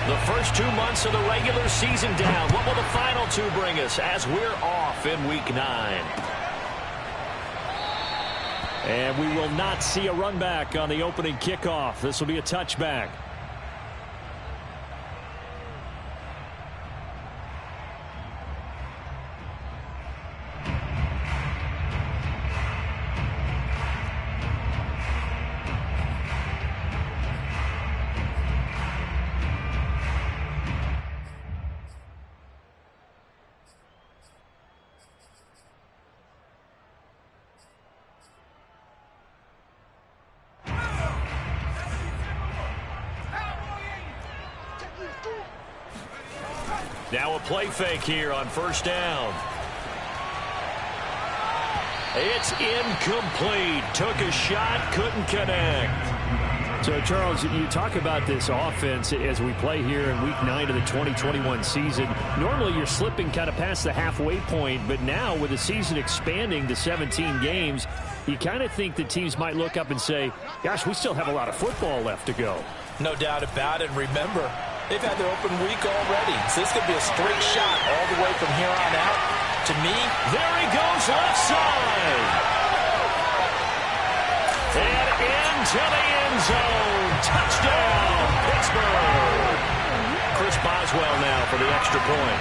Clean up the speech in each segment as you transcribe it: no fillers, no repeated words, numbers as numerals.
The first 2 months of the regular season down. What will the final 2 bring us as we're off in Week 9? And we will not see a run back on the opening kickoff. This will be a touchback. Now a play fake here on first down. It's incomplete. Took a shot, couldn't connect. So, Charles, you talk about this offense as we play here in Week 9 of the 2021 season. Normally, you're slipping kind of past the halfway point, but now with the season expanding to 17 games, you kind of think the teams might look up and say, gosh, we still have a lot of football left to go. No doubt about it. Remember, they've had their open week already, so this could be a straight shot all the way from here on out. To me, there he goes left side. And into the end zone. Touchdown, Pittsburgh. Chris Boswell now for the extra point.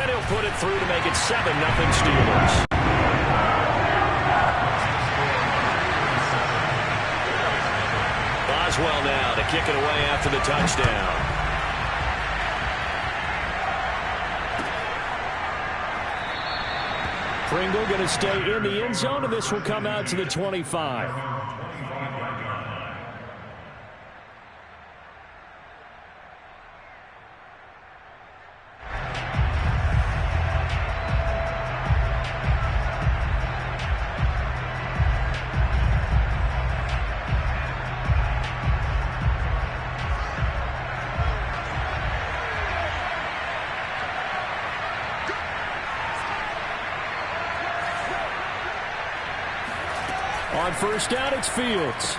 And he'll put it through to make it 7-0 Steelers. Boswell now to kick it away after the touchdown. Pringle going to stay in the end zone, and this will come out to the 25. On first down, it's Fields.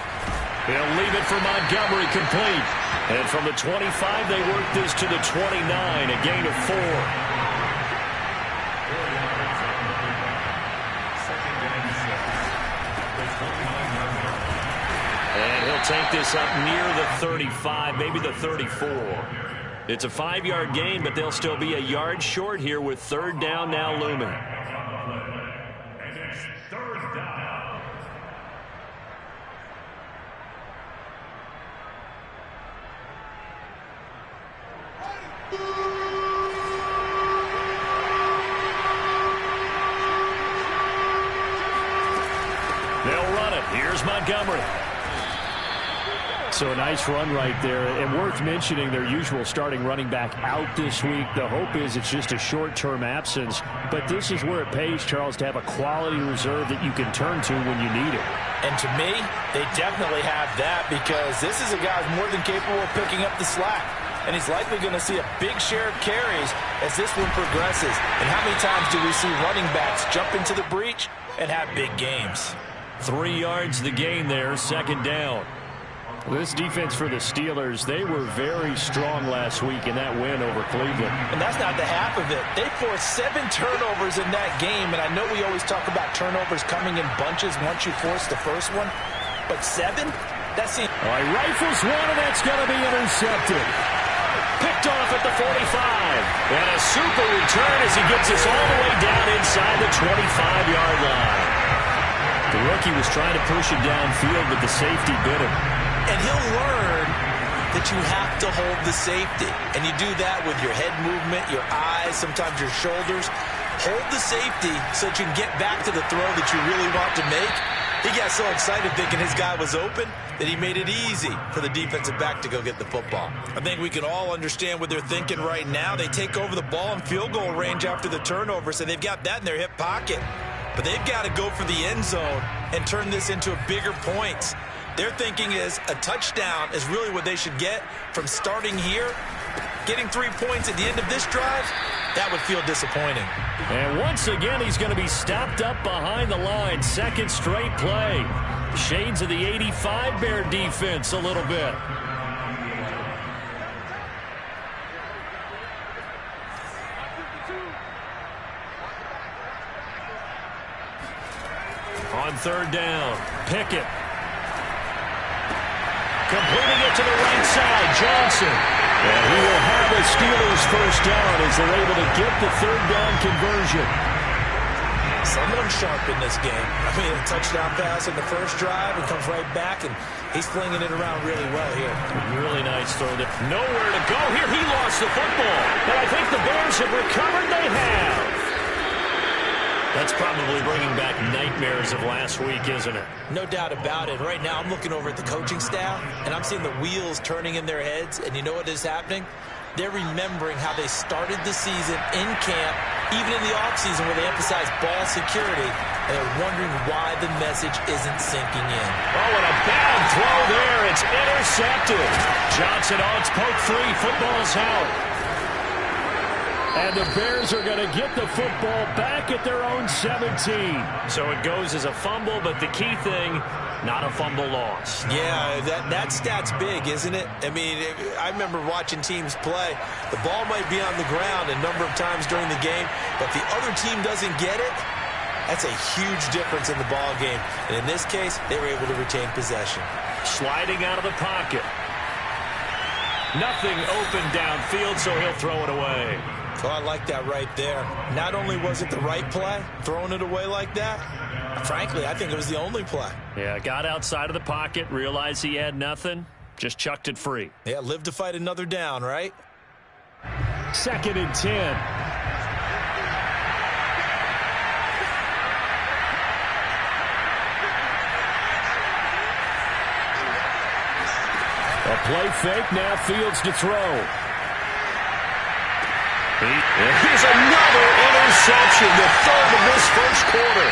He'll leave it for Montgomery complete. And from the 25, they work this to the 29, a gain of 4. And he'll take this up near the 35, maybe the 34. It's a 5-yard gain, but they'll still be a yard short here with third down now looming. They'll run it. Here's Montgomery. So a nice run right there, and worth mentioning their usual starting running back out this week. The hope is it's just a short-term absence, but this is where it pays, Charles, to have a quality reserve that you can turn to when you need it. And to me, they definitely have that, because this is a guy who's more than capable of picking up the slack. And he's likely going to see a big share of carries as this one progresses. And how many times do we see running backs jump into the breach and have big games? 3 yards the gain there, second down. This defense for the Steelers, they were very strong last week in that win over Cleveland. And that's not the half of it. They forced 7 turnovers in that game, and I know we always talk about turnovers coming in bunches once you force the first one, but 7? That seems... All right, rifles one, and that's going to be intercepted. Picked off at the 45. And a super return as he gets us all the way down inside the 25-yard line. The rookie was trying to push it downfield, but the safety bit him. And he'll learn that you have to hold the safety. And you do that with your head movement, your eyes, sometimes your shoulders. Hold the safety so that you can get back to the throw that you really want to make. He got so excited thinking his guy was open that he made it easy for the defensive back to go get the football. I think we can all understand what they're thinking right now. They take over the ball in field goal range after the turnover, so they've got that in their hip pocket. But they've got to go for the end zone and turn this into a bigger points. Their thinking is a touchdown is really what they should get from starting here. Getting 3 points at the end of this drive, that would feel disappointing. And once again, he's going to be stopped up behind the line. Second straight play. Shades of the 85 Bear defense a little bit. On third down, Pickett. Completing it to the right side, Johnson. And he will have a Steelers first down as they're able to get the third down conversion. Someone sharp in this game. I mean, a touchdown pass in the first drive and comes right back, and he's flinging it around really well here. Really nice throw there. Nowhere to go here. He lost the football. And I think the Bears have recovered. They have. That's probably bringing back nightmares of last week, isn't it? No doubt about it. Right now, I'm looking over at the coaching staff, and I'm seeing the wheels turning in their heads, and you know what is happening? They're remembering how they started the season in camp, even in the offseason where they emphasized ball security, and they're wondering why the message isn't sinking in. Oh, and a bad throw there. It's intercepted. Johnson on its poke free. Football's out. And the Bears are going to get the football back at their own 17. So it goes as a fumble, but the key thing, not a fumble loss. Yeah, that stat's big, isn't it? I mean, I remember watching teams play. The ball might be on the ground a number of times during the game, but the other team doesn't get it. That's a huge difference in the ball game. And in this case, they were able to retain possession. Sliding out of the pocket. Nothing open downfield, so he'll throw it away. Oh, I like that right there. Not only was it the right play, throwing it away like that, frankly, I think it was the only play. Yeah, got outside of the pocket, realized he had nothing, just chucked it free. Yeah, live to fight another down, right? 2nd and 10. A play fake, now Fields to throw. Here's another interception, the third of this first quarter.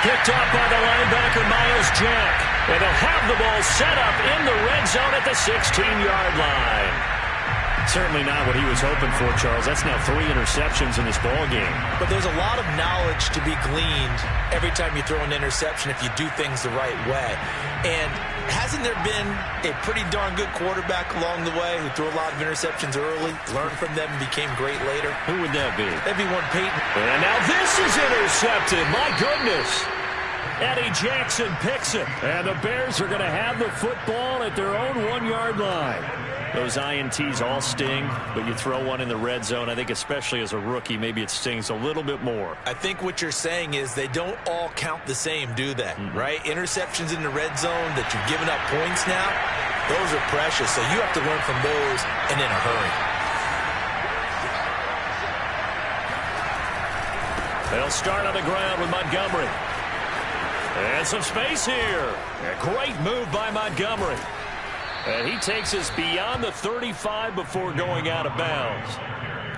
Picked up by the linebacker, Miles Jack. And they'll have the ball set up in the red zone at the 16-yard line. Certainly not what he was hoping for, Charles. That's now 3 interceptions in this ball game. But there's a lot of knowledge to be gleaned every time you throw an interception if you do things the right way. And hasn't there been a pretty darn good quarterback along the way who threw a lot of interceptions early, learned from them, and became great later? Who would that be? That'd be one Peyton. And now this is intercepted. My goodness. Eddie Jackson picks it. And the Bears are going to have the football at their own 1-yard line. Those INTs all sting, but you throw one in the red zone, I think especially as a rookie, maybe it stings a little bit more. I think what you're saying is they don't all count the same, do they? Right? Interceptions in the red zone that you've given up points now, those are precious. So you have to learn from those and in a hurry. They'll start on the ground with Montgomery. And some space here. A great move by Montgomery. And he takes us beyond the 35 before going out of bounds.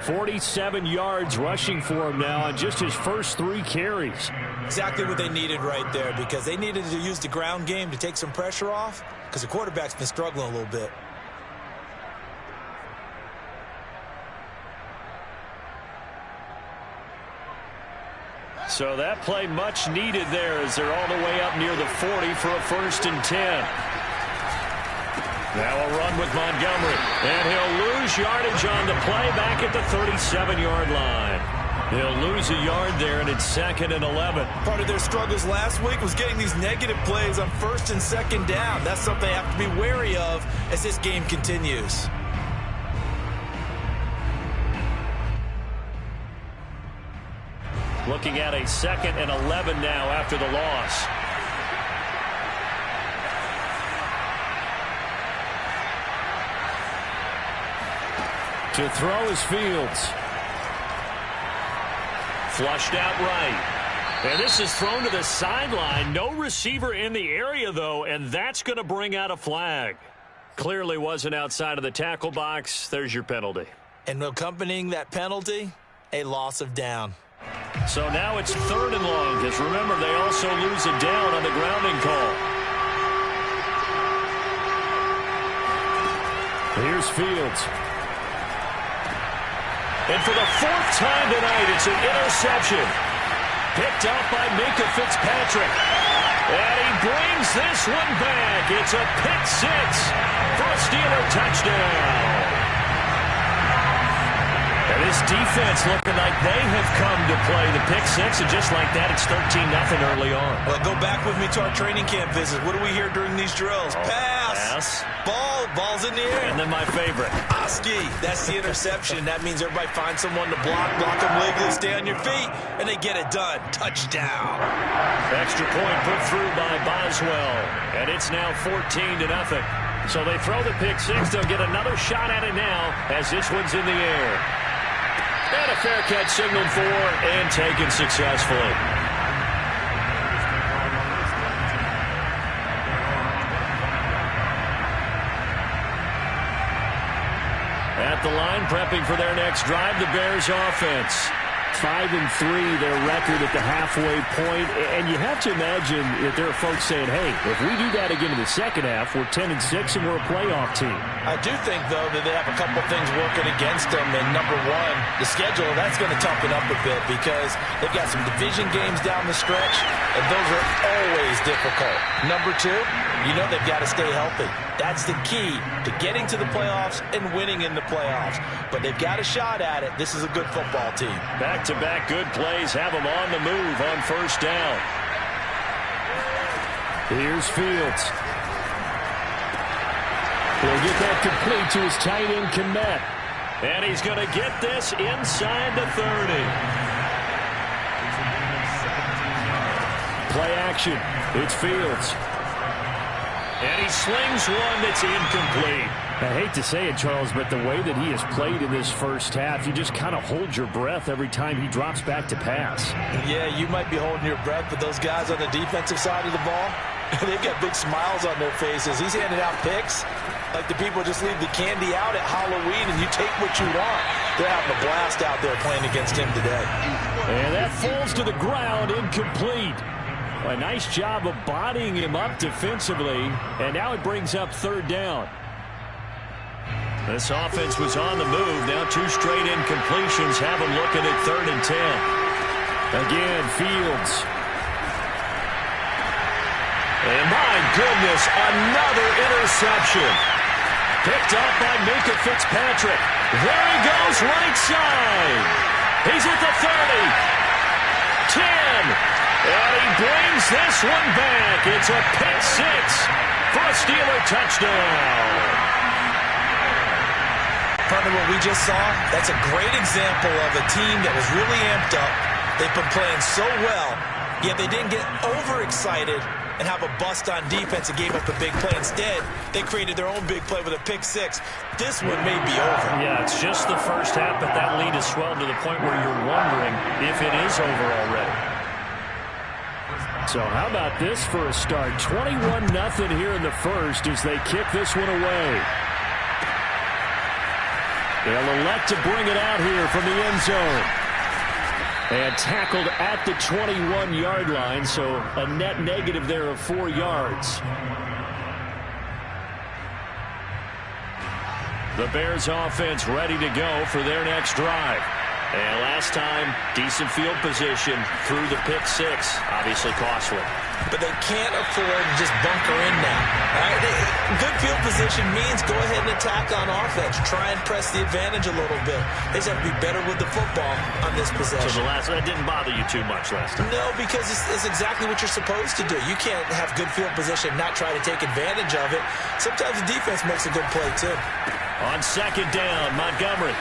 47 yards rushing for him now on just his first 3 carries. Exactly what they needed right there, because they needed to use the ground game to take some pressure off, because the quarterback's been struggling a little bit. So that play much needed there as they're all the way up near the 40 for a 1st and 10. Now a run with Montgomery. And he'll lose yardage on the play back at the 37-yard line. He'll lose a yard there, and it's 2nd and 11. Part of their struggles last week was getting these negative plays on 1st and 2nd down. That's something they have to be wary of as this game continues. Looking at a 2nd and 11 now after the loss. To throw is Fields. Flushed out right. And this is thrown to the sideline. No receiver in the area, though, and that's going to bring out a flag. Clearly wasn't outside of the tackle box. There's your penalty. And accompanying that penalty, a loss of down. So now it's 3rd and long, because remember, they also lose a down on the grounding call. Here's Fields. And for the 4th time tonight, it's an interception. Picked out by Minkah Fitzpatrick. And he brings this one back. It's a pick six for a Steeler touchdown. And this defense looking like they have come to play the pick six, and just like that, it's 13-0 early on. Well, go back with me to our training camp visit. What do we hear during these drills? Pass. Ball's in the air. And then my favorite. Oski. That's the interception. That means everybody finds someone to block them legally, stay on your feet, and they get it done. Touchdown. Extra point put through by Boswell, and it's now 14-0. So they throw the pick six. They'll get another shot at it now as this one's in the air. And a fair catch signaled for and taken successfully. At the line, prepping for their next drive, the Bears offense. 5-3, their record at the halfway point. And you have to imagine that there are folks saying, hey, if we do that again in the second half, we're 10-6 and we're a playoff team. I do think, though, that they have a couple things working against them. And number one, the schedule, that's going to toughen up a bit because they've got some division games down the stretch, and those are always difficult. Number two, you know they've got to stay healthy. That's the key to getting to the playoffs and winning in the playoffs. But they've got a shot at it. This is a good football team. Back-to-back good plays have them on the move on first down. Here's Fields. He'll get that complete to his tight end, Kmet. And he's going to get this inside the 30. Play action. It's Fields. And he slings one that's incomplete. I hate to say it, Charles, but the way that he has played in this first half, you just kind of hold your breath every time he drops back to pass. Yeah, you might be holding your breath, but those guys on the defensive side of the ball, they've got big smiles on their faces. He's handing out picks like the people just leave the candy out at Halloween and you take what you want. They're having a blast out there playing against him today. And that falls to the ground, incomplete. A nice job of bodying him up defensively, and now it brings up third down. This offense was on the move. Now two straight incompletions have them looking at 3rd and 10. Again, Fields. And my goodness, another interception. Picked up by Minka Fitzpatrick. There he goes, right side. He's at the 30. 10. And he brings this one back. It's a pick six for a Steeler touchdown. Partner, what we just saw, that's a great example of a team that was really amped up. They've been playing so well, yet they didn't get overexcited and have a bust on defense and gave up a big play. Instead, they created their own big play with a pick six. This one may be over. Yeah, it's just the first half, but that lead has swelled to the point where you're wondering if it is over already. So how about this for a start? 21-0 here in the first as they kick this one away. They'll elect to bring it out here from the end zone. And tackled at the 21-yard line, so a net negative there of 4 yards. The Bears offense ready to go for their next drive. And last time, decent field position through the pick six. Obviously costly. But they can't afford to just bunker in now. Right? Good field position means go ahead and attack on offense. Try and press the advantage a little bit. They just have to be better with the football on this possession. So that didn't bother you too much last time? No, because it's exactly what you're supposed to do. You can't have good field position and not try to take advantage of it. Sometimes the defense makes a good play, too. On second down, Montgomery.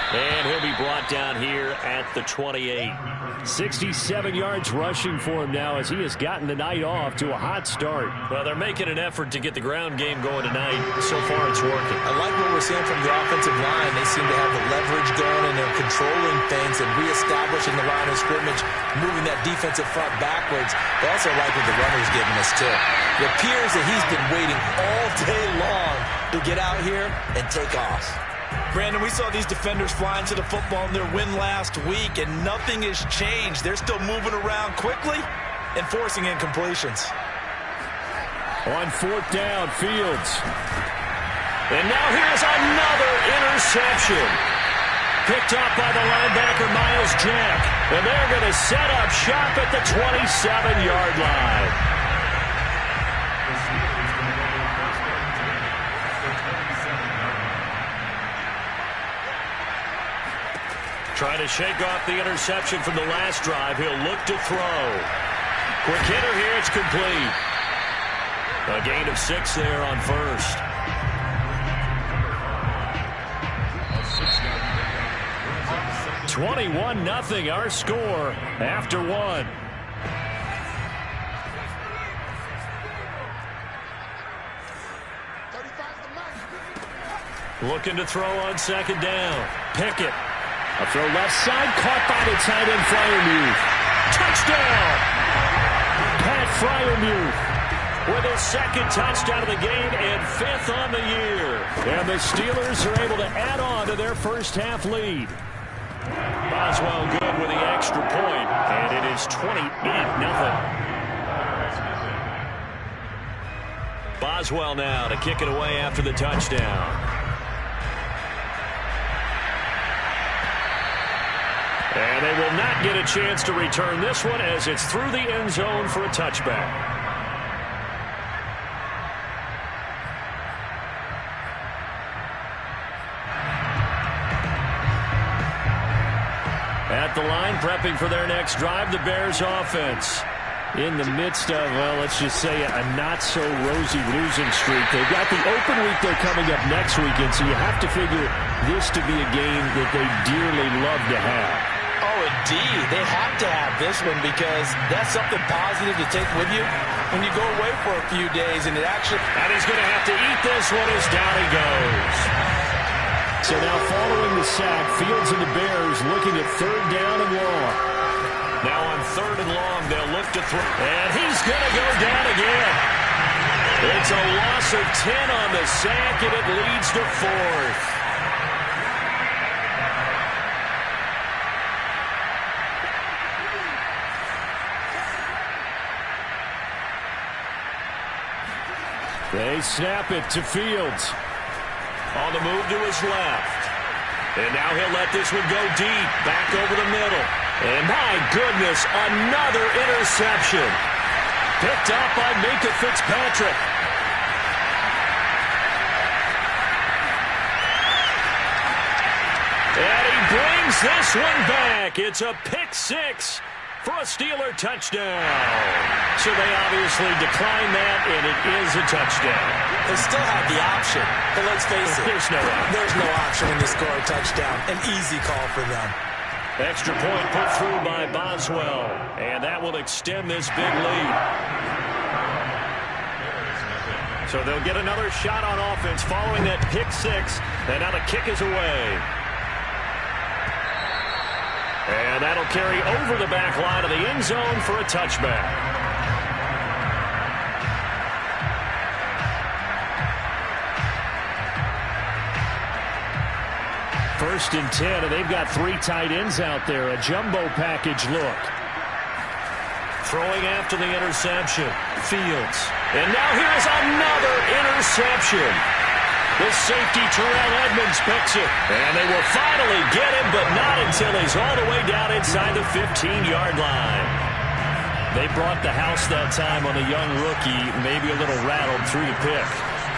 And he'll be brought down here at the 28. 67 yards rushing for him now as he has gotten the night off to a hot start. Well, they're making an effort to get the ground game going tonight. So far, it's working. I like what we're seeing from the offensive line. They seem to have the leverage going, and they're controlling things and reestablishing the line of scrimmage, moving that defensive front backwards. They also like what the runner's giving us, too. It appears that he's been waiting all day long to get out here and take off. Brandon, we saw these defenders flying to the football in their win last week, and nothing has changed. They're still moving around quickly and forcing incompletions. On fourth down, Fields. And now here's another interception. Picked up by the linebacker, Miles Jack. And they're going to set up shop at the 27-yard line. Trying to shake off the interception from the last drive. He'll look to throw. Quick hitter here. It's complete. A gain of 6 there on first. $21-0 our score after 1. Looking to throw on second down. Pickett. A throw left side, caught by the tight end Freiermuth. Touchdown! Pat Freiermuth with his second touchdown of the game and 5th on the year. And the Steelers are able to add on to their first half lead. Boswell good with the extra point, and it is 28-0. Boswell now to kick it away after the touchdown. And they will not get a chance to return this one as it's through the end zone for a touchback. At the line, prepping for their next drive, the Bears offense. In the midst of, well, let's just say a not-so-rosy losing streak. They've got the open week they're coming up next weekend, so you have to figure this to be a game that they dearly love to have. Oh, indeed. They have to have this one because that's something positive to take with you when you go away for a few days. And he's going to have to eat this one as down he goes. So now following the sack, Fields and the Bears looking at 3rd down and long. Now on 3rd and long, they'll look to throw. And he's going to go down again. It's a loss of 10 on the sack, and it leads to 4th. They snap it to Fields. On the move to his left. And now he'll let this one go deep. Back over the middle. And my goodness, another interception. Picked up by Minkah Fitzpatrick. And he brings this one back. It's a pick 6 for a Steeler touchdown. So they obviously decline that, and it is a touchdown. They still have the option, but let's face it. There's no option when they score a touchdown. An easy call for them. Extra point put through by Boswell, and that will extend this big lead. So they'll get another shot on offense following that pick 6, and now the kick is away. And that'll carry over the back line of the end zone for a touchback. 1st and 10, and they've got 3 tight ends out there. A jumbo package look. Throwing after the interception. Fields. And now here's another interception. The safety Terrell Edmonds picks it. And they will finally get him, but not until he's all the way down inside the 15-yard line. They brought the house that time on a young rookie, maybe a little rattled through the pick.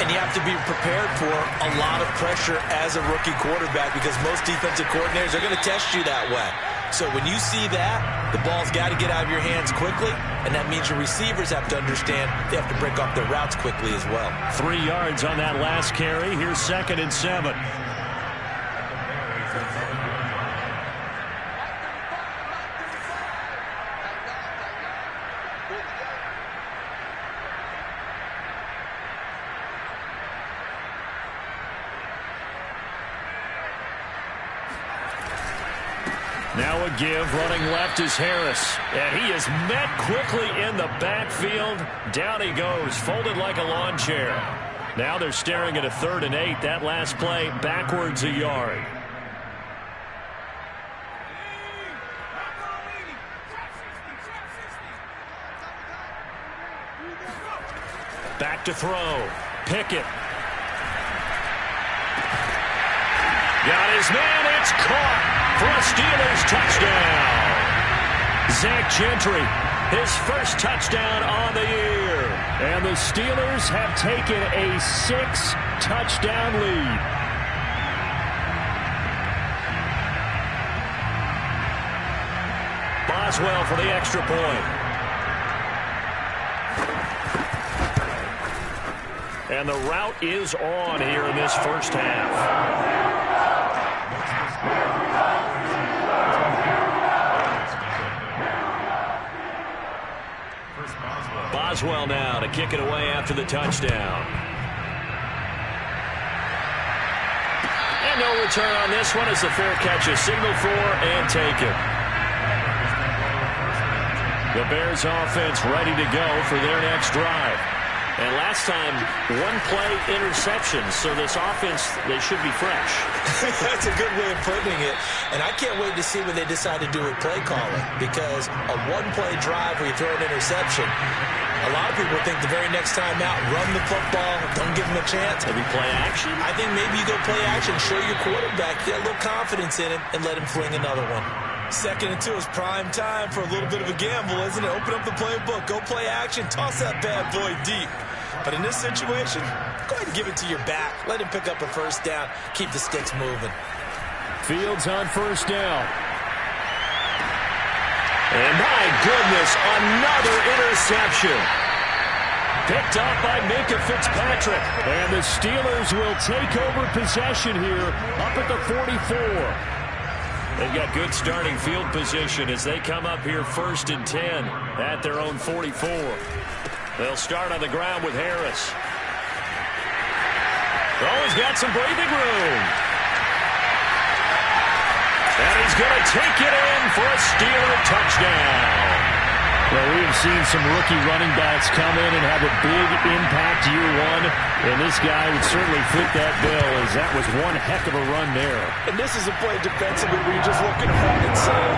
And you have to be prepared for a lot of pressure as a rookie quarterback because most defensive coordinators are going to test you that way. So when you see that, the ball's got to get out of your hands quickly, and that means your receivers have to understand they have to break off their routes quickly as well. 3 yards on that last carry. Here's 2nd and 7. Now a give, running left is Harris. And he is met quickly in the backfield. Down he goes, folded like a lawn chair. Now they're staring at a 3rd and 8. That last play, backwards a yard. Back to throw. Pickett. Got his man. It's caught for a Steelers touchdown. Zach Gentry, his first touchdown on the year. And the Steelers have taken a 6-touchdown lead. Boswell for the extra point. And the route is on here in this first half. Boswell now to kick it away after the touchdown. And no return on this one as the fair catch is signaled for and taken. The Bears offense ready to go for their next drive. And last time, one-play interception, so this offense, they should be fresh. That's a good way of putting it. And I can't wait to see what they decide to do with play calling, because a one-play drive where you throw an interception, a lot of people think the very next time out, run the football, don't give them a chance. Maybe play action? I think maybe you go play action, show your quarterback, get a little confidence in him, and let him fling another one. 2nd and 2 is prime time for a little bit of a gamble, isn't it? Open up the playbook, go play action, toss that bad boy deep. But in this situation, go ahead and give it to your back. Let him pick up a first down. Keep the sticks moving. Fields on first down. And my goodness, another interception. Picked up by Minka Fitzpatrick. And the Steelers will take over possession here up at the 44. They've got good starting field position as they come up here 1st and 10 at their own 44. They'll start on the ground with Harris. Oh, he's got some breathing room. And he's going to take it in for a Steeler touchdown. Well, we have seen some rookie running backs come in and have a big impact year one, and this guy would certainly fit that bill, as that was one heck of a run there. And this is a play defensively where you're just looking around and saying,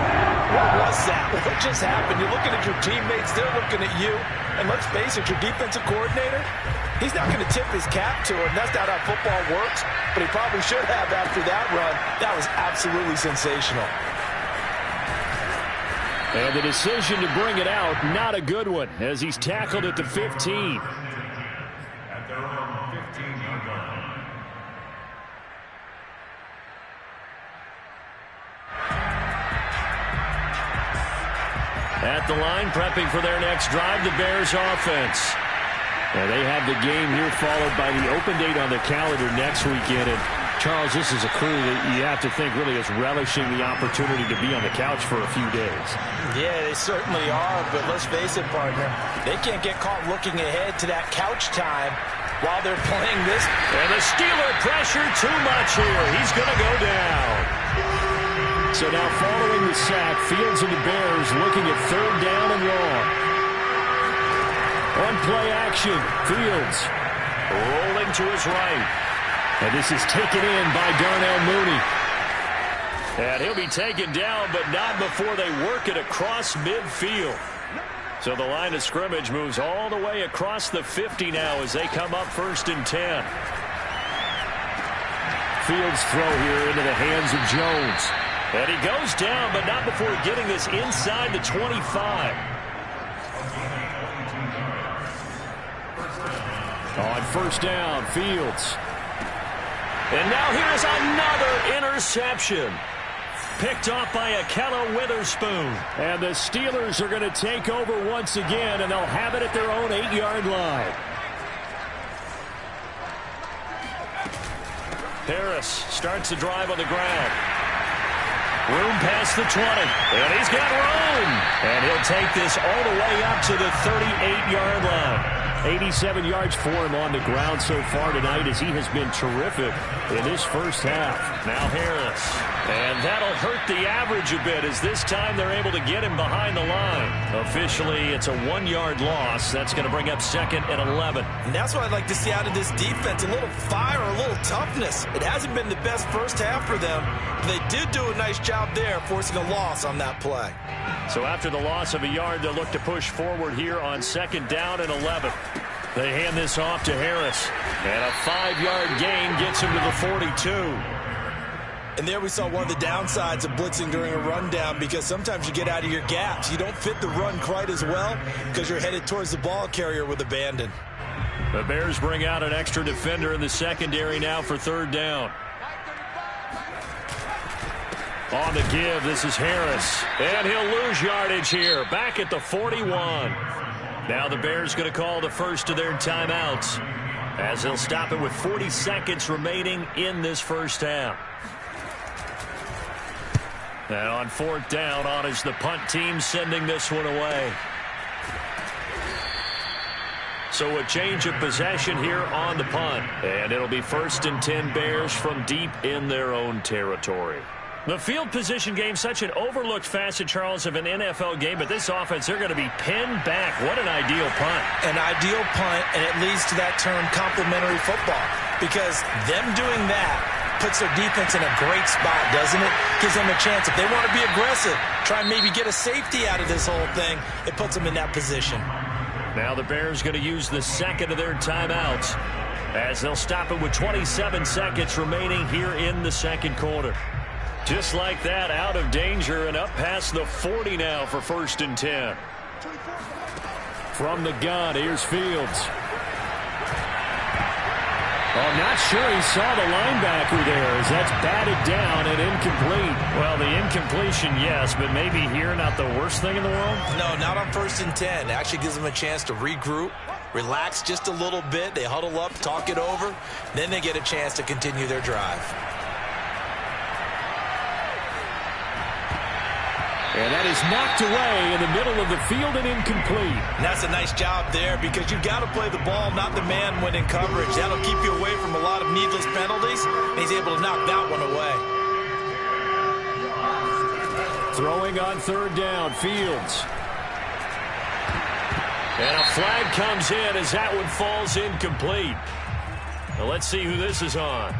what was that? What just happened? You're looking at your teammates, they're looking at you, and let's face it, your defensive coordinator, he's not going to tip his cap to it, and that's not how football works, but he probably should have after that run. That was absolutely sensational. And the decision to bring it out, not a good one, as he's tackled at the 15. At their own 15-yard line. At the line, prepping for their next drive, the Bears offense. And they have the game here followed by the open date on the calendar next weekend. And Charles, this is a crew that you have to think really is relishing the opportunity to be on the couch for a few days. Yeah, they certainly are, but let's face it, partner, they can't get caught looking ahead to that couch time while they're playing this. And the Steeler pressure too much here. He's going to go down. So now following the sack, Fields and the Bears looking at 3rd down and long. On play action, Fields rolling to his right. And this is taken in by Darnell Mooney. And he'll be taken down, but not before they work it across midfield. So the line of scrimmage moves all the way across the 50 now as they come up 1st and 10. Fields throw here into the hands of Jones. And he goes down, but not before getting this inside the 25. On first down, Fields. And now here's another interception. Picked off by Akella Witherspoon. And the Steelers are going to take over once again, and they'll have it at their own 8-yard line. Harris starts the drive on the ground. Room past the 20. And he's got room. And he'll take this all the way up to the 38-yard line. 87 yards for him on the ground so far tonight as he has been terrific in this first half. Now Harris. And that'll hurt the average a bit as this time they're able to get him behind the line. Officially, it's a 1-yard loss. That's going to bring up 2nd and 11. And that's what I'd like to see out of this defense. A little fire, a little toughness. It hasn't been the best first half for them. They did do a nice job there, forcing a loss on that play. So after the loss of a yard, they'll look to push forward here on 2nd down and 11. They hand this off to Harris. And a 5-yard gain gets him to the 42. And there we saw one of the downsides of blitzing during a rundown, because sometimes you get out of your gaps. You don't fit the run quite as well because you're headed towards the ball carrier with abandon. The Bears bring out an extra defender in the secondary now for third down. On the give, this is Harris. And he'll lose yardage here, back at the 41. Now the Bears going to call the first of their timeouts, as they'll stop it with 40 seconds remaining in this first half. And on fourth down, on is the punt team, sending this one away. So a change of possession here on the punt. And it'll be 1st and 10 Bears from deep in their own territory. The field position game, such an overlooked facet, Charles, of an NFL game. But this offense, they're going to be pinned back. What an ideal punt. An ideal punt, and it leads to that term complementary football. Because them doing that puts their defense in a great spot, doesn't it? Gives them a chance. If they want to be aggressive, try and maybe get a safety out of this whole thing, it puts them in that position. Now the Bears going to use the second of their timeouts, as they'll stop it with 27 seconds remaining here in the second quarter. Just like that, out of danger and up past the 40 now for 1st and 10. From the gun, here's Fields. Oh, not sure he saw the linebacker there, as that's batted down and incomplete. Well, the incompletion, yes, but maybe here not the worst thing in the world? No, not on 1st and 10. It actually gives them a chance to regroup, relax just a little bit. They huddle up, talk it over. Then they get a chance to continue their drive. And that is knocked away in the middle of the field and incomplete. And that's a nice job there, because you've got to play the ball, not the man when in coverage. That'll keep you away from a lot of needless penalties. And he's able to knock that one away. Throwing on third down, Fields. And a flag comes in as that one falls incomplete. Now let's see who this is on.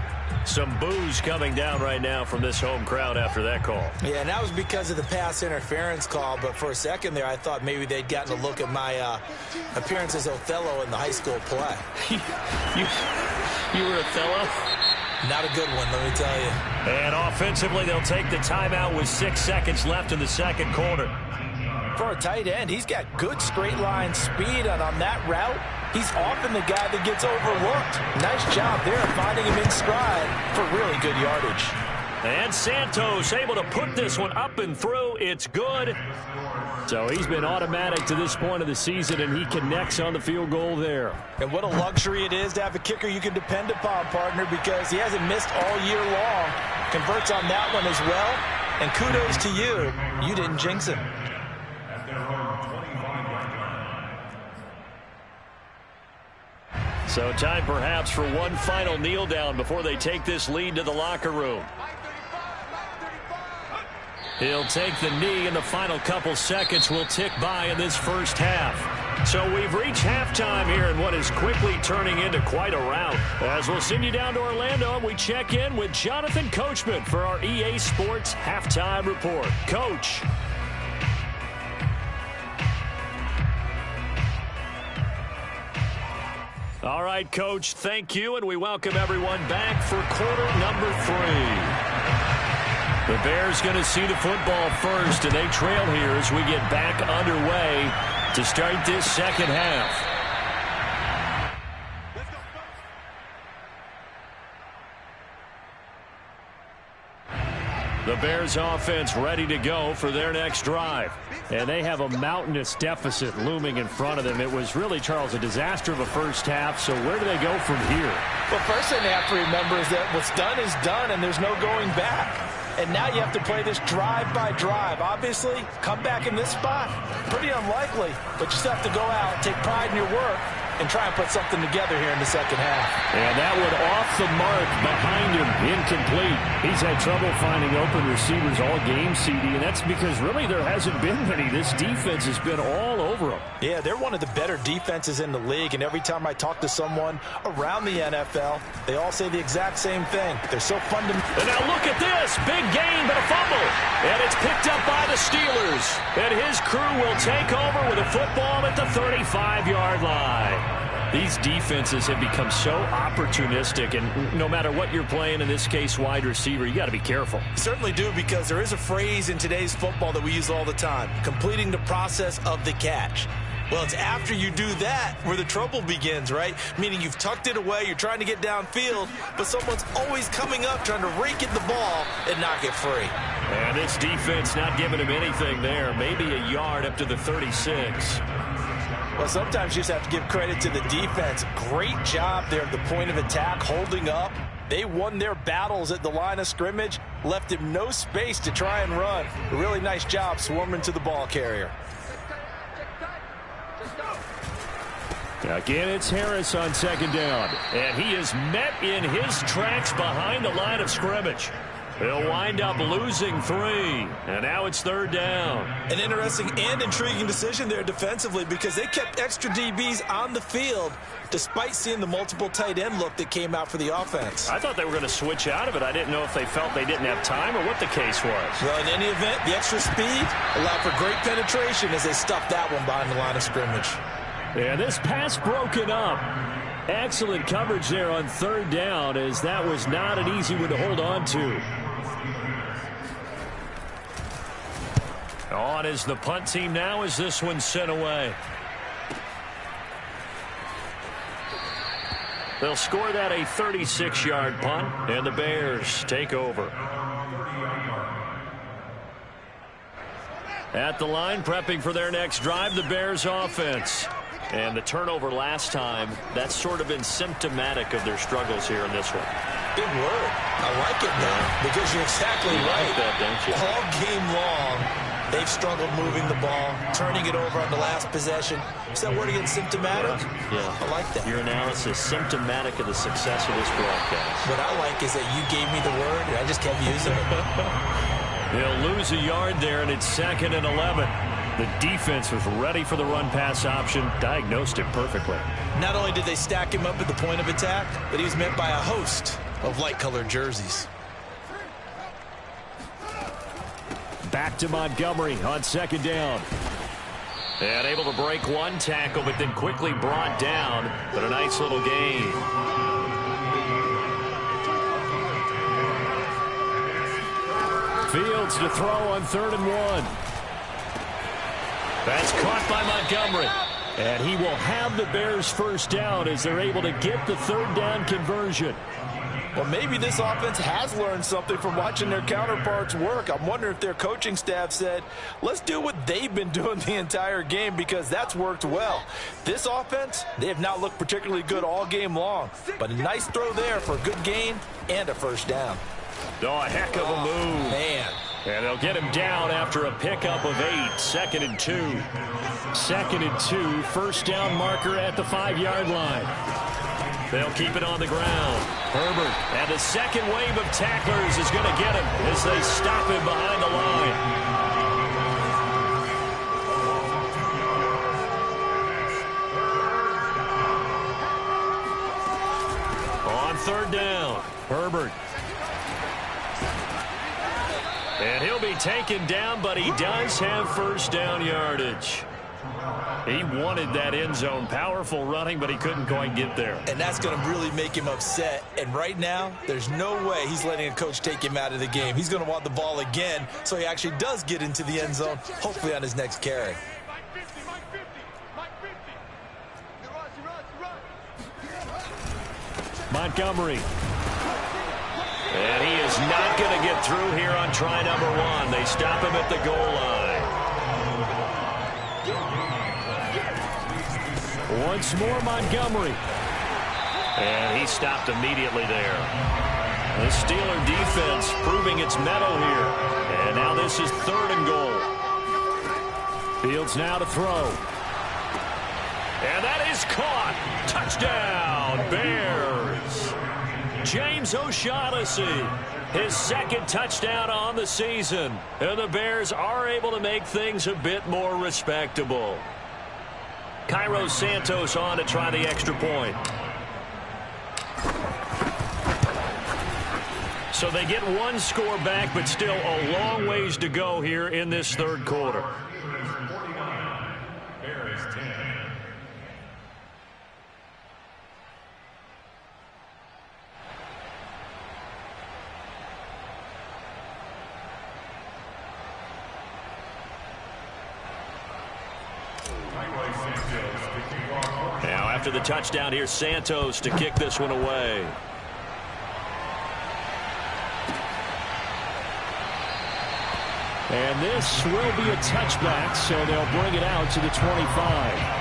Some boos coming down right now from this home crowd after that call. Yeah, and that was because of the pass interference call. But for a second there, I thought maybe they'd gotten a look at my appearance as Othello in the high school play. You were Othello? Not a good one, let me tell you. And offensively, they'll take the timeout with 6 seconds left in the second quarter. For a tight end, he's got good straight line speed, and on that route, he's often the guy that gets overlooked. Nice job there, finding him in stride for really good yardage. And Santos able to put this one up and through. It's good. So he's been automatic to this point of the season, and he connects on the field goal there. And what a luxury it is to have a kicker you can depend upon, partner, because he hasn't missed all year long. Converts on that one as well. And kudos to you. You didn't jinx him. So time perhaps for one final kneel down before they take this lead to the locker room. He'll take the knee, and the final couple seconds will tick by in this first half. So we've reached halftime here in what is quickly turning into quite a rout. As we'll send you down to Orlando, and we check in with Jonathan Coachman for our EA Sports Halftime Report. Coach. All right, Coach, thank you, and we welcome everyone back for quarter number 3. The Bears going to see the football first, and they trail here as we get back underway to start this second half. The Bears offense ready to go for their next drive. And they have a mountainous deficit looming in front of them. It was really, Charles, a disaster of a first half. So where do they go from here? Well, first thing they have to remember is that what's done is done, and there's no going back. And now you have to play this drive by drive. Obviously, come back in this spot, pretty unlikely. But you still have to go out, take pride in your work, and try and put something together here in the second half. And that one off the mark behind him, incomplete. He's had trouble finding open receivers all game, CD, and that's because really there hasn't been many. This defense has been all over them. Yeah, they're one of the better defenses in the league, and every time I talk to someone around the NFL, they all say the exact same thing. They're so fundamental. And now look at this. Big gain, but a fumble. And it's picked up by the Steelers. And his crew will take over with a football at the 35-yard line. These defenses have become so opportunistic, and no matter what you're playing, in this case wide receiver, you got to be careful. You certainly do, because there is a phrase in today's football that we use all the time: completing the process of the catch. Well, it's after you do that where the trouble begins, right? Meaning you've tucked it away, you're trying to get downfield, but someone's always coming up trying to rake at the ball and knock it free. And this defense not giving him anything there. Maybe a yard up to the 36. Well, sometimes you just have to give credit to the defense. Great job there at the point of attack, holding up. They won their battles at the line of scrimmage, left him no space to try and run. A really nice job swarming to the ball carrier. Again, it's Harris on second down. And he is met in his tracks behind the line of scrimmage. They'll wind up losing 3. And now it's third down. An interesting and intriguing decision there defensively, because they kept extra DBs on the field despite seeing the multiple tight end look that came out for the offense. I thought they were going to switch out of it. I didn't know if they felt they didn't have time or what the case was. Well, in any event, the extra speed allowed for great penetration as they stuffed that one behind the line of scrimmage. And this pass broken up. Excellent coverage there on third down, as that was not an easy one to hold on to. On is the punt team now as this one's sent away. They'll score that a 36-yard punt, and the Bears take over. At the line, prepping for their next drive, the Bears offense. And the turnover last time, that's sort of been symptomatic of their struggles here in this one. Big word. I like it now, because you're exactly right. Like that, don't you? All game long, they've struggled moving the ball, turning it over on the last possession. Is that word again, symptomatic? Yeah. I like that. Your analysis, symptomatic of the success of this broadcast. What I like is that you gave me the word, and I just kept using it. They'll lose a yard there, and it's 2nd and 11. The defense was ready for the run-pass option, diagnosed it perfectly. Not only did they stack him up at the point of attack, but he was met by a host of light-colored jerseys. Back to Montgomery on second down. And able to break one tackle, but then quickly brought down. But a nice little gain. Fields to throw on 3rd and 1. That's caught by Montgomery. And he will have the Bears first down as they're able to get the third down conversion. Well, maybe this offense has learned something from watching their counterparts work. I'm wondering if their coaching staff said, let's do what they've been doing the entire game, because that's worked well. This offense, they have not looked particularly good all game long. But a nice throw there for a good gain and a first down. Oh, a heck of a move. Man. And they'll get him down after a pickup of 8. 2nd and 2. 2nd and 2. First down marker at the 5-yard line. They'll keep it on the ground. Herbert, and the second wave of tacklers is going to get him as they stop him behind the line. On third down, Herbert. And he'll be taken down, but he does have first down yardage. He wanted that end zone. Powerful running, but he couldn't quite get there. And that's going to really make him upset. And right now, there's no way he's letting a coach take him out of the game. He's going to want the ball again, so he actually does get into the end zone, hopefully on his next carry. Montgomery. And he is not going to get through here on try number 1. They stop him at the goal line. Once more, Montgomery. And he stopped immediately there. The Steeler defense proving its mettle here. And now this is 3rd and goal. Fields now to throw. And that is caught. Touchdown, Bears. James O'Shaughnessy, his 2nd touchdown on the season. And the Bears are able to make things a bit more respectable. Cairo Santos on to try the extra point. So they get one score back, but still a long ways to go here in this 3rd quarter. after the touchdown, here's Santos to kick this one away. And this will be a touchback, so they'll bring it out to the 25.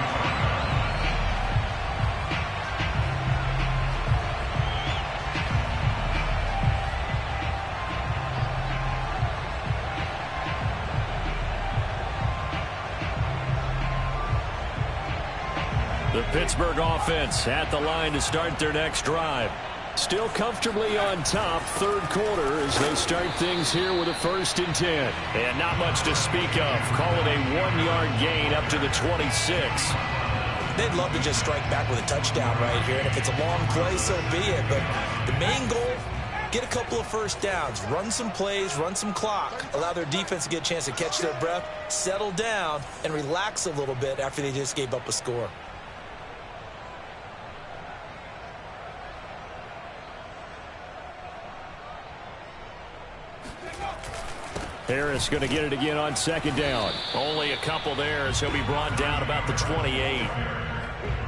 The Pittsburgh offense at the line to start their next drive. Still comfortably on top, third quarter, as they start things here with a 1st and 10. And not much to speak of. Call it a 1-yard gain up to the 26. They'd love to just strike back with a touchdown right here, and if it's a long play, so be it. But the main goal, get a couple of first downs, run some plays, run some clock, allow their defense to get a chance to catch their breath, settle down, and relax a little bit after they just gave up a score. Harris going to get it again on 2nd down. Only a couple there as he'll be brought down about the 28.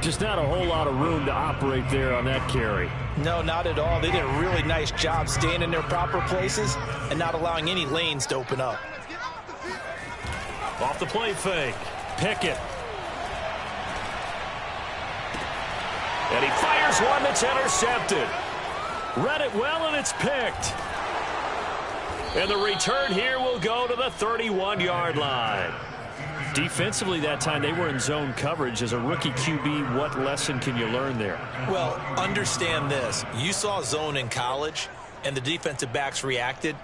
Just not a whole lot of room to operate there on that carry. No, not at all. They did a really nice job staying in their proper places and not allowing any lanes to open up. Off the play fake. Pickett. And he fires one that's intercepted. Read it well, and it's picked. And the return here will go to the 31-yard line. Defensively that time, they were in zone coverage. As a rookie QB, what lesson can you learn there? Well, understand this. You saw zone in college, and the defensive backs reacted,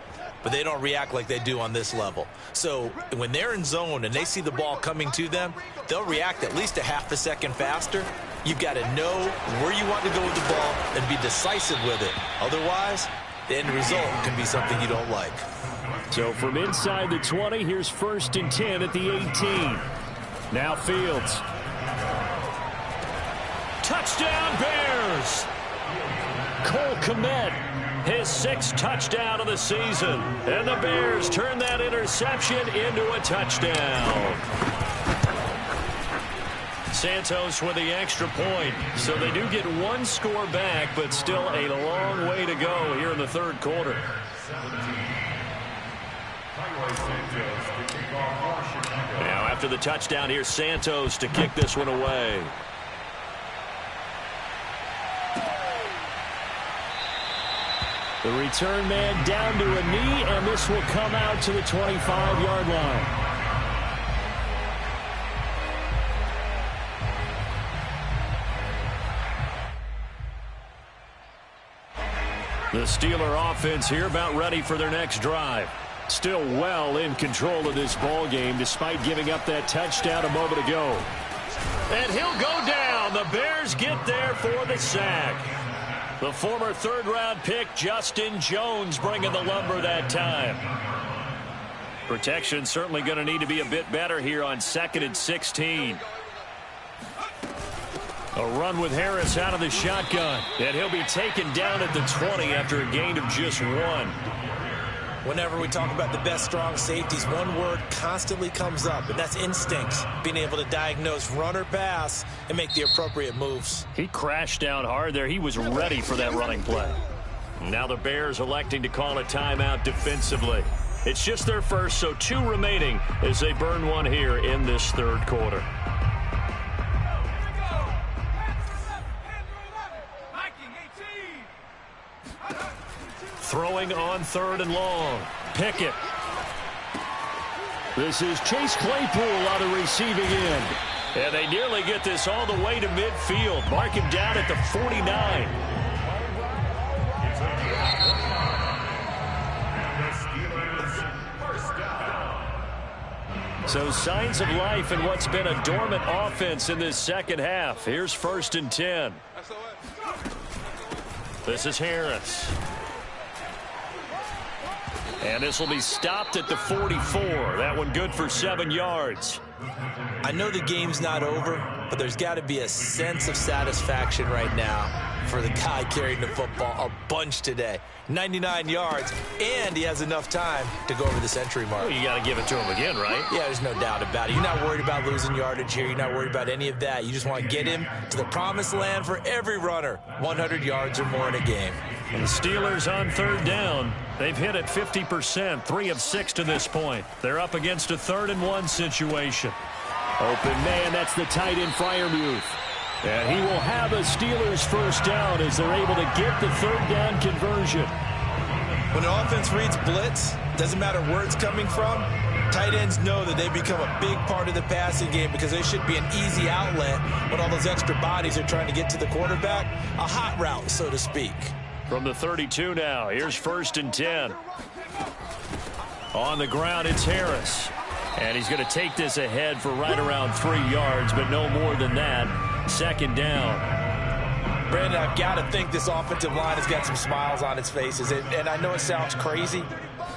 but they don't react like they do on this level. So when they're in zone and they see the ball coming to them, they'll react at least a half a second faster. You've got to know where you want to go with the ball and be decisive with it. Otherwise, the end result can be something you don't like. So from inside the 20, here's 1st and 10 at the 18. Now Fields. Touchdown Bears! Cole Kmet, his 6th touchdown of the season. And the Bears turn that interception into a touchdown. Santos with the extra point. So they do get one score back, but still a long way to go here in the third quarter. Now after the touchdown, here's Santos to kick this one away. The return man down to a knee, and this will come out to the 25-yard line. The Steeler offense here about ready for their next drive. Still well in control of this ball game despite giving up that touchdown a moment ago. And he'll go down. The Bears get there for the sack. The former third-round pick, Justin Jones, bringing the lumber that time. Protection certainly going to need to be a bit better here on 2nd and 16. A run with Harris out of the shotgun. And he'll be taken down at the 20 after a gain of just 1. Whenever we talk about the best strong safeties, one word constantly comes up, and that's instincts. Being able to diagnose run or pass and make the appropriate moves. He crashed down hard there. He was ready for that running play. Now the Bears electing to call a timeout defensively. It's just their first, so 2 remaining as they burn one here in this third quarter. Throwing on 3rd and long. Pickett. This is Chase Claypool on the receiving end. And they nearly get this all the way to midfield. Mark him down at the 49. So signs of life in what's been a dormant offense in this second half. Here's 1st and 10. This is Harris. And this will be stopped at the 44. That one good for 7 yards. I know the game's not over, but there's got to be a sense of satisfaction right now for the guy carrying the football a bunch today. 99 yards, and he has enough time to go over the century mark. Well, you got to give it to him again, right? Yeah, there's no doubt about it. You're not worried about losing yardage here. You're not worried about any of that. You just want to get him to the promised land for every runner, 100 yards or more in a game. And the Steelers on third down. They've hit it 50%, 3 of 6 to this point. They're up against a 3rd-and-1 situation. Open man, that's the tight end Freiermuth. And he will have a Steelers first down as they're able to get the 3rd down conversion. When an offense reads blitz, doesn't matter where it's coming from, tight ends know that they become a big part of the passing game because they should be an easy outlet when all those extra bodies are trying to get to the quarterback. A hot route, so to speak. From the 32 now, here's 1st and 10. On the ground, it's Harris. And he's going to take this ahead for right around 3 yards, but no more than that. 2nd down. Brandon, I've got to think this offensive line has got some smiles on its faces. And I know it sounds crazy,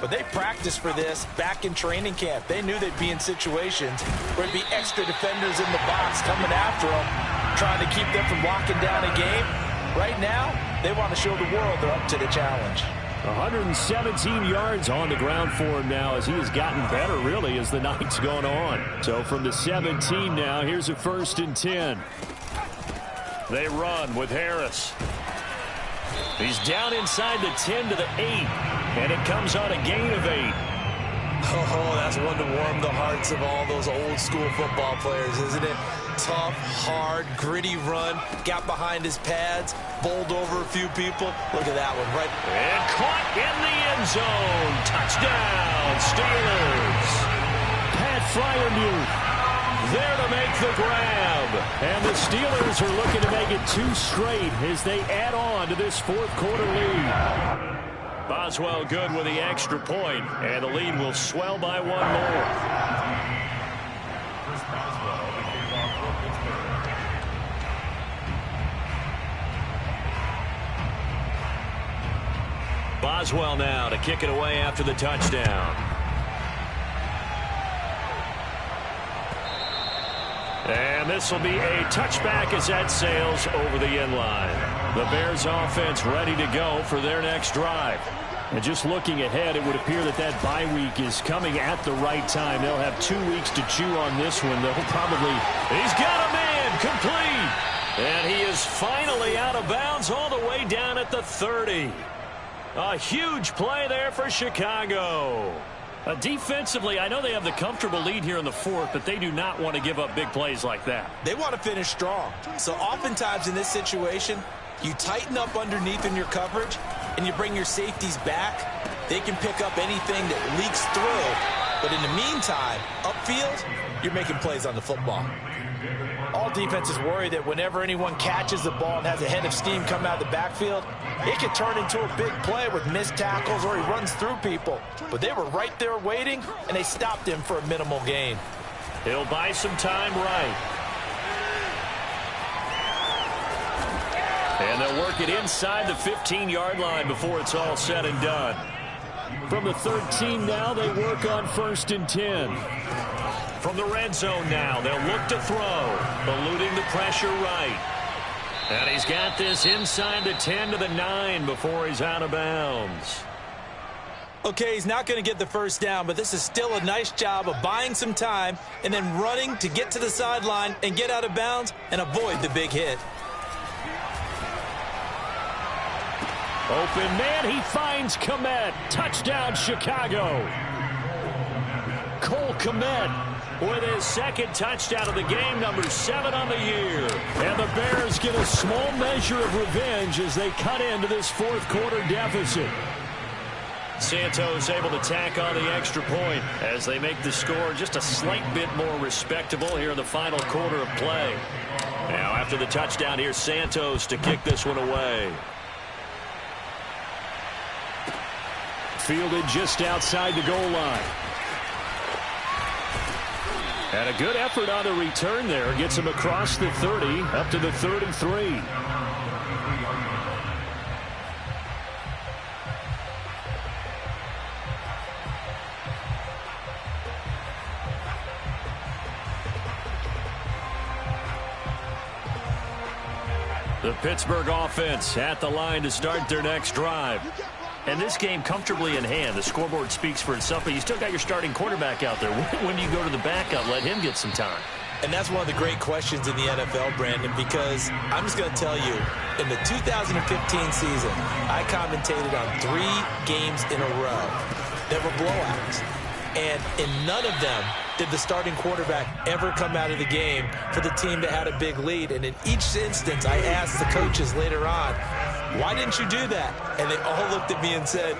but they practiced for this back in training camp. They knew they'd be in situations where there'd be extra defenders in the box coming after them, trying to keep them from locking down a game. Right now, they want to show the world they're up to the challenge. 117 yards on the ground for him now as he has gotten better, really, as the night's gone on. So from the 17 now, here's a 1st and 10. They run with Harris. He's down inside the 10 to the 8, and it comes on a gain of 8. Oh, that's one to warm the hearts of all those old school football players, isn't it? Tough, hard, gritty run, got behind his pads, bowled over a few people. Look at that one, right? And caught in the end zone. Touchdown, Steelers. Pat Freiermuth there to make the grab. And the Steelers are looking to make it 2 straight as they add on to this 4th quarter lead. Boswell good with the extra point, and the lead will swell by 1 more. Boswell now to kick it away after the touchdown. And this will be a touchback as that sails over the end line. The Bears offense ready to go for their next drive. And just looking ahead, it would appear that that bye week is coming at the right time. They'll have 2 weeks to chew on this one. They'll probably... He's got a man complete. And he is finally out of bounds all the way down at the 30. A huge play there for Chicago. Defensively, I know they have the comfortable lead here in the 4th, but they do not want to give up big plays like that. They want to finish strong. So oftentimes in this situation, you tighten up underneath in your coverage, and you bring your safeties back. They can pick up anything that leaks through. But in the meantime, upfield, you're making plays on the football. All defenses worry that whenever anyone catches the ball and has a head of steam come out of the backfield, it could turn into a big play with missed tackles or he runs through people. But they were right there waiting, and they stopped him for a minimal gain. He'll buy some time right. And they'll work it inside the 15-yard line before it's all said and done. From the 13 now, they work on 1st and 10. From the red zone now, they'll look to throw, eluding the pressure right. And he's got this inside the 10 to the 9 before he's out of bounds. Okay, he's not going to get the first down, but this is still a nice job of buying some time and then running to get to the sideline and get out of bounds and avoid the big hit. Open man, he finds Kmet. Touchdown, Chicago. Cole Kmet with his 2nd touchdown of the game, number 7 on the year. And the Bears get a small measure of revenge as they cut into this 4th quarter deficit. Santos able to tack on the extra point as they make the score just a slight bit more respectable here in the final quarter of play. Now after the touchdown, here's Santos to kick this one away. Fielded just outside the goal line. And a good effort on the return there. Gets him across the 30, up to the 33. The Pittsburgh offense at the line to start their next drive. And this game comfortably in hand. The scoreboard speaks for itself, but you still got your starting quarterback out there. When do you go to the backup, let him get some time? And that's one of the great questions in the NFL, Brandon, because I'm just going to tell you, in the 2015 season, I commentated on 3 games in a row that were blowouts. And in none of them did the starting quarterback ever come out of the game for the team that had a big lead. And in each instance, I asked the coaches later on, why didn't you do that? And they all looked at me and said,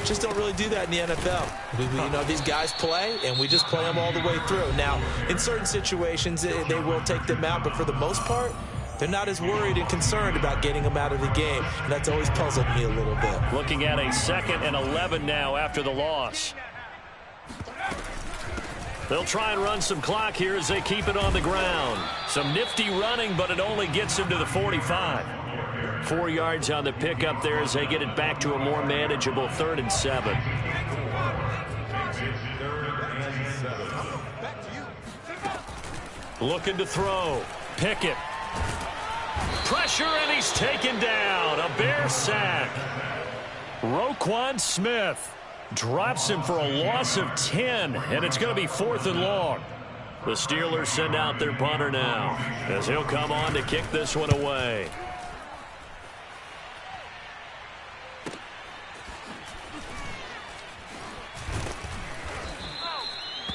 just don't really do that in the NFL. These guys play, and we just play them all the way through. Now, in certain situations, they will take them out, but for the most part, they're not as worried and concerned about getting them out of the game, and that's always puzzled me a little bit. Looking at a 2nd and 11 now after the loss. They'll try and run some clock here as they keep it on the ground. Some nifty running, but it only gets them to the 45. 4 yards on the pickup there as they get it back to a more manageable 3rd and 7. Looking to throw. Pickett. Pressure, and he's taken down. A Bear sack. Roquan Smith drops him for a loss of 10, and it's going to be 4th and long. The Steelers send out their punter now as he'll come on to kick this one away.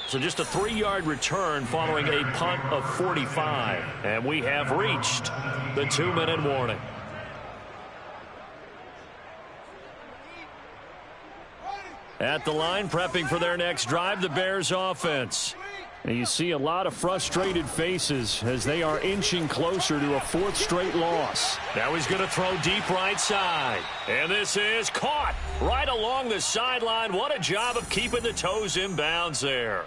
So just a 3-yard return following a punt of 45. And we have reached the 2-minute warning. At the line, prepping for their next drive, the Bears offense. And you see a lot of frustrated faces as they are inching closer to a 4th straight loss. Now he's going to throw deep right side. And this is caught right along the sideline. What a job of keeping the toes in bounds there.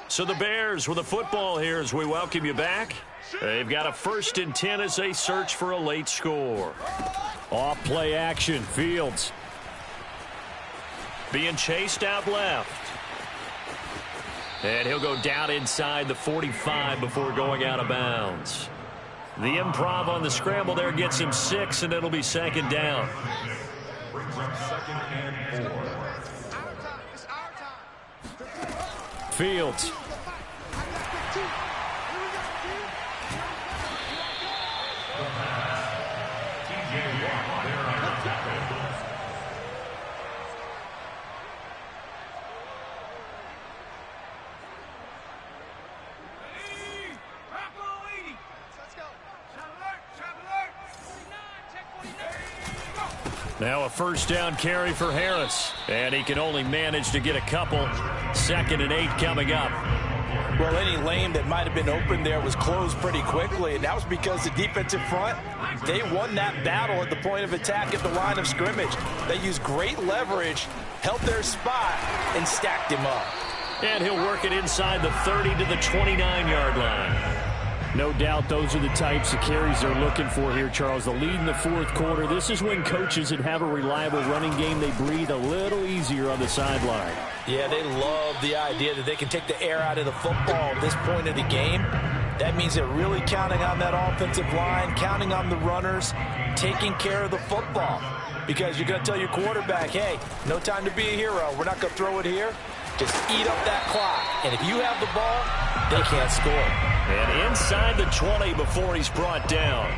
So the Bears with a football here as we welcome you back. They've got a 1st and 10 as they search for a late score. Off play action. Fields being chased out left. And he'll go down inside the 45 before going out of bounds. The improv on the scramble there gets him 6, and it'll be 2nd down. Brings up 2nd and 4. Fields. Now a 1st down carry for Harris. And he can only manage to get a couple. 2nd and 8 coming up. Well, any lane that might have been open there was closed pretty quickly, and that was because the defensive front, they won that battle at the point of attack at the line of scrimmage. They used great leverage, held their spot, and stacked him up. And he'll work it inside the 30 to the 29-yard line. No doubt those are the types of carries they're looking for here, Charles. The lead in the 4th quarter. This is when coaches that have a reliable running game, they breathe a little easier on the sideline. Yeah, they love the idea that they can take the air out of the football at this point of the game. That means they're really counting on that offensive line, counting on the runners, taking care of the football. Because you're going to tell your quarterback, hey, no time to be a hero. We're not going to throw it here. Just eat up that clock. And if you have the ball, they can't score. And inside the 20 before he's brought down.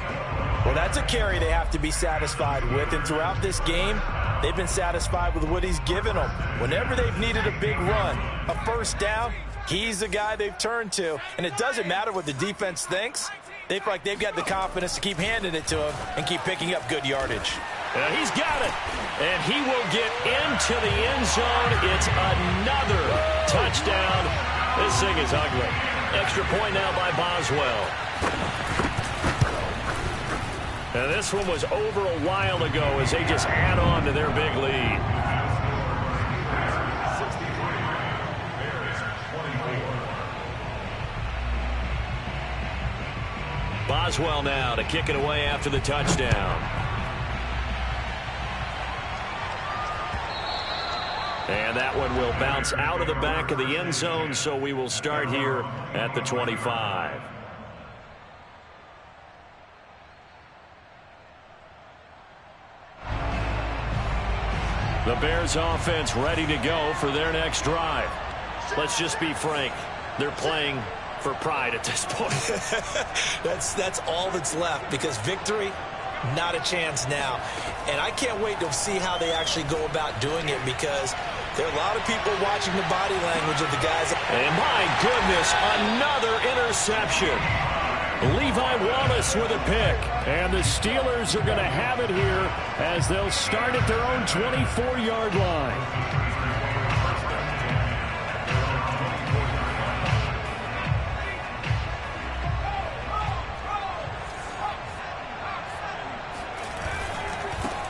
Well, that's a carry they have to be satisfied with. And throughout this game, they've been satisfied with what he's given them. Whenever they've needed a big run, a 1st down, he's the guy they've turned to. And it doesn't matter what the defense thinks. They feel like they've got the confidence to keep handing it to him and keep picking up good yardage. He's got it. And he will get into the end zone. It's another touchdown. This thing is ugly. Extra point now by Boswell. And this one was over a while ago as they just add on to their big lead. Boswell now to kick it away after the touchdown. And that one will bounce out of the back of the end zone, so we will start here at the 25. The Bears offense ready to go for their next drive. Let's just be frank. They're playing for pride at this point. That's all that's left, because victory, not a chance now. And I can't wait to see how they actually go about doing it, because there are a lot of people watching the body language of the guys. And my goodness, another interception. Levi Wallace with a pick. And the Steelers are going to have it here as they'll start at their own 24-yard line.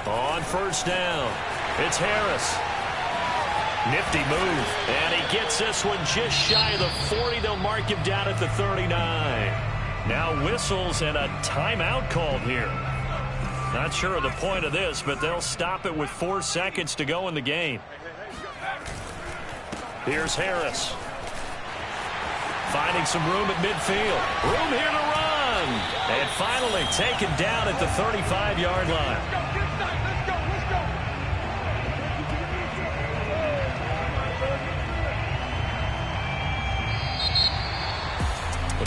On first down, it's Harris. Nifty move. And he gets this one just shy of the 40. They'll mark him down at the 39. Now whistles and a timeout called here. Not sure of the point of this, but they'll stop it with 4 seconds to go in the game. Here's Harris. Finding some room at midfield. Room here to run. And finally taken down at the 35-yard line.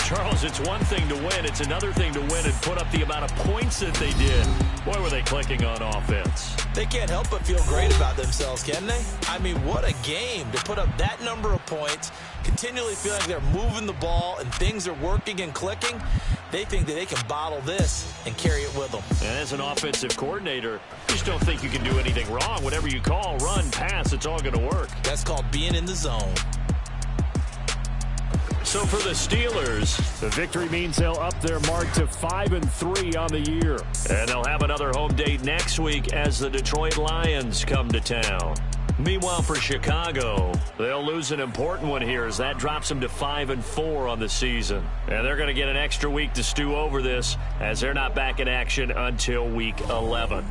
Charles, it's one thing to win. It's another thing to win and put up the amount of points that they did. Boy, were they clicking on offense. They can't help but feel great about themselves, can they? I mean, what a game to put up that number of points, continually feeling like they're moving the ball and things are working and clicking. They think that they can bottle this and carry it with them. And as an offensive coordinator, you just don't think you can do anything wrong. Whatever you call, run, pass, it's all going to work. That's called being in the zone. So for the Steelers, the victory means they'll up their mark to 5-3 on the year. And they'll have another home date next week as the Detroit Lions come to town. Meanwhile, for Chicago, they'll lose an important one here as that drops them to 5-4 on the season. And they're going to get an extra week to stew over this as they're not back in action until week 11.